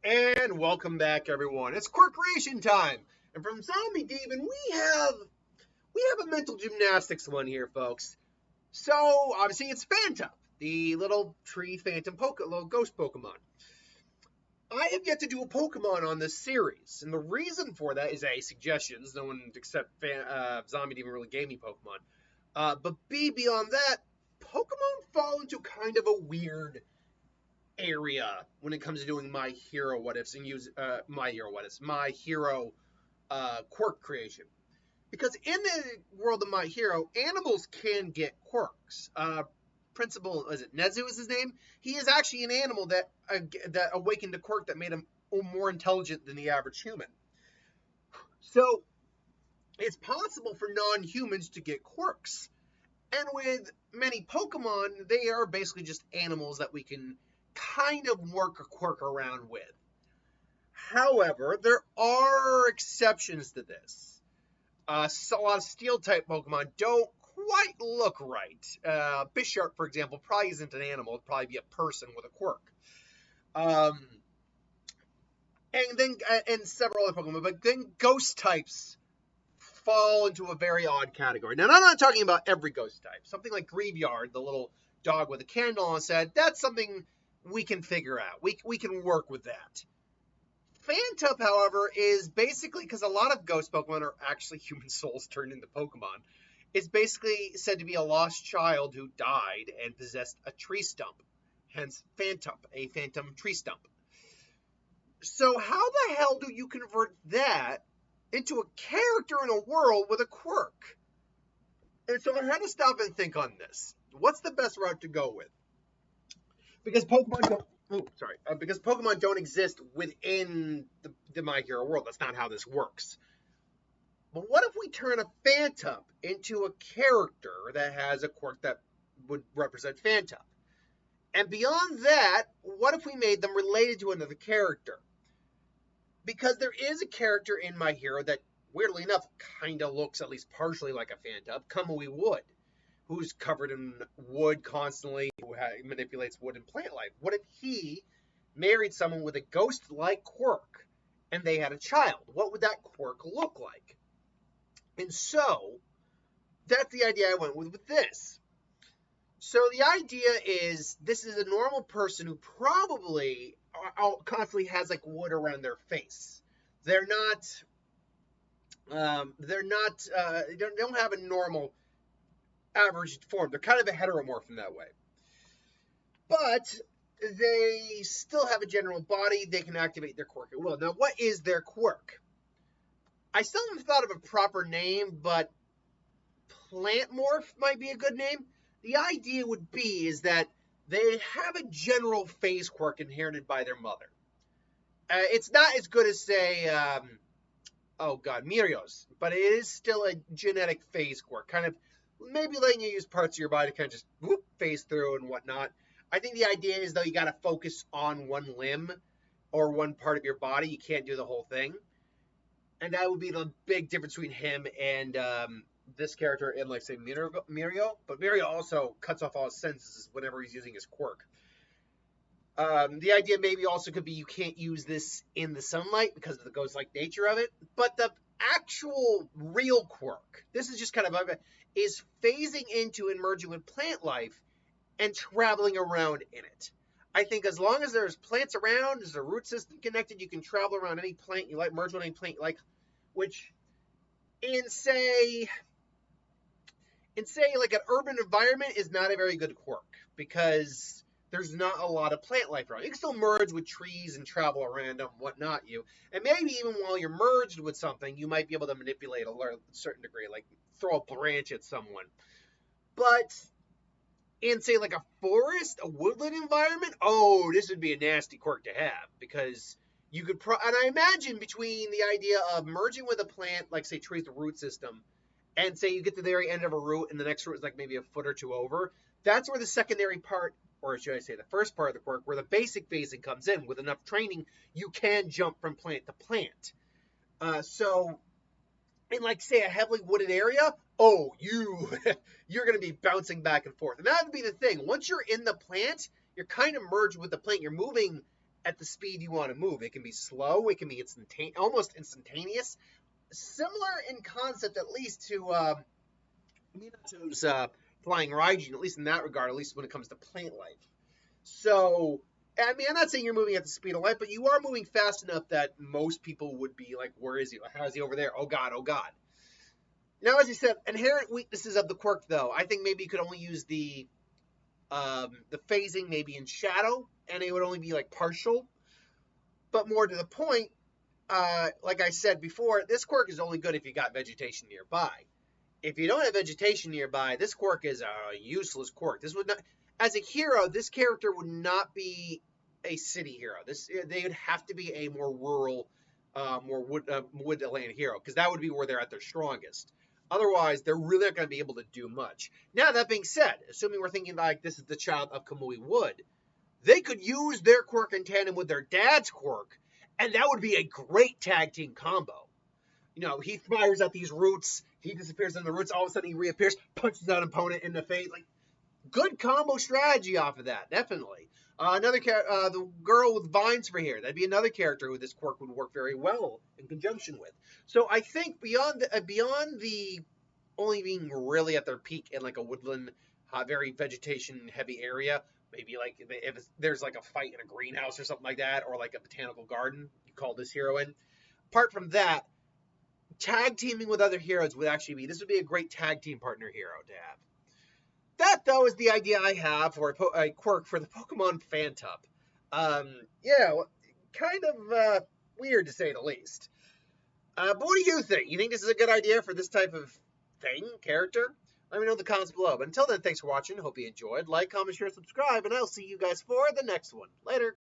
And welcome back, everyone. It's Quirk creation time, and from Zombie Demon, we have a mental gymnastics one here, folks. So obviously, it's Phantump, the little tree phantom little ghost Pokemon. I have yet to do a Pokemon on this series, and the reason for that is A, suggestions. No one except Zombie Demon really gave me Pokemon. But B, beyond that, Pokemon fall into kind of a weird area when it comes to doing my hero what ifs and use my hero quirk creation, because in the world of my hero, animals can get quirks. Principal, is it Nezu is his name? He is actually an animal that awakened a quirk that made him more intelligent than the average human. So it's possible for non-humans to get quirks, and with many Pokemon, they are basically just animals that we can kind of work a quirk around with. However, there are exceptions to this. So a lot of Steel-type Pokemon don't quite look right. Bisharp, for example, probably isn't an animal. It'd probably be a person with a quirk. And several other Pokemon. But then Ghost types fall into a very odd category. Now, I'm not talking about every Ghost type. Something like Graveyard, the little dog with a candle on his head, that's something we can figure out. We can work with that. Phantump, however, is basically, because a lot of ghost Pokemon are actually human souls turned into Pokemon, is basically said to be a lost child who died and possessed a tree stump. Hence, Phantump, a phantom tree stump. So how the hell do you convert that into a character in a world with a quirk? And so I had to stop and think on this. What's the best route to go with? Because Pokemon don't exist within the My Hero world. That's not how this works. But what if we turn a Phantump into a character that has a quirk that would represent Phantump? And beyond that, what if we made them related to another character? Because there is a character in My Hero that, weirdly enough, kind of looks at least partially like a Phantump, Kamui Wood, who's covered in wood constantly, who manipulates wood and plant life. What if he married someone with a ghost-like quirk and they had a child? What would that quirk look like? And so, that's the idea I went with this. So the idea is, this is a normal person who probably constantly has like wood around their face. They don't have a normal average form. They're kind of a heteromorph in that way. But they still have a general body. They can activate their quirk at will. Now, what is their quirk? I still haven't thought of a proper name, but plant morph might be a good name. The idea would be is that they have a general phase quirk inherited by their mother. It's not as good as, say, Mirio's, but it is still a genetic phase quirk, kind of maybe letting you use parts of your body to kind of just phase through and whatnot. I think the idea is, though, you got to focus on one limb or one part of your body. You can't do the whole thing. And that would be the big difference between him and this character and, like, say, Mirio. But Mirio also cuts off all his senses whenever he's using his quirk. The idea maybe also could be you can't use this in the sunlight because of the ghost-like nature of it. But the actual real quirk, this is just kind of is phasing into and merging with plant life and traveling around in it. I think as long as there's plants around, there's a root system connected, you can travel around any plant you like, merge with any plant you like, which in say like an urban environment is not a very good quirk because there's not a lot of plant life around. You can still merge with trees and travel around them and whatnot. And maybe even while you're merged with something, you might be able to manipulate a certain degree, like throw a branch at someone. But in, say, like a forest, a woodland environment, this would be a nasty quirk to have because you could and I imagine between the idea of merging with a plant, like, say, trees, the root system, and say you get to the very end of a root and the next root is like maybe a foot or two over, that's where the secondary part, or should I say the first part of the quirk, where the basic phasing comes in. With enough training, you can jump from plant to plant. So in, like, say, a heavily wooded area, you're going to be bouncing back and forth. And that would be the thing. Once you're in the plant, you're kind of merged with the plant. You're moving at the speed you want to move. It can be slow, it can be almost instantaneous. Similar in concept, at least, to Minato's flying Raijin, at least in that regard, at least when it comes to plant life. So, I mean, I'm not saying you're moving at the speed of light, but you are moving fast enough that most people would be like, where is he? How is he over there? Oh, God, oh, God. Now, as you said, inherent weaknesses of the Quirk, though. I think maybe you could only use the phasing maybe in shadow, and it would only be like partial. But more to the point, like I said before, this Quirk is only good if you got vegetation nearby. If you don't have vegetation nearby, this Quirk is a useless Quirk. This would not, as a hero, this character would not be a city hero. They would have to be a more rural, more woodland hero, because that would be where they're at their strongest. Otherwise, they're really not going to be able to do much. Now, that being said, assuming we're thinking like this is the child of Kamui Wood, they could use their Quirk in tandem with their dad's Quirk, and that would be a great tag team combo. You know, he fires at these roots, he disappears in the roots, all of a sudden he reappears, punches that opponent in the face. Like, good combo strategy off of that, definitely. The girl with vines for hair. That'd be another character who this Quirk would work very well in conjunction with. So I think beyond the only being really at their peak in like a woodland, very vegetation heavy area, maybe like if there's like a fight in a greenhouse or something like that, or like a botanical garden, you call this hero in. Apart from that, tag teaming with other heroes would actually be, this would be a great tag team partner hero to have. That, though, is the idea I have for a Quirk for the Pokemon Phantump. Yeah, kind of weird to say the least. But what do you think? You think this is a good idea for this type of character? Let me know in the comments below. But until then, thanks for watching. Hope you enjoyed. Like, comment, share, subscribe, and I'll see you guys for the next one. Later.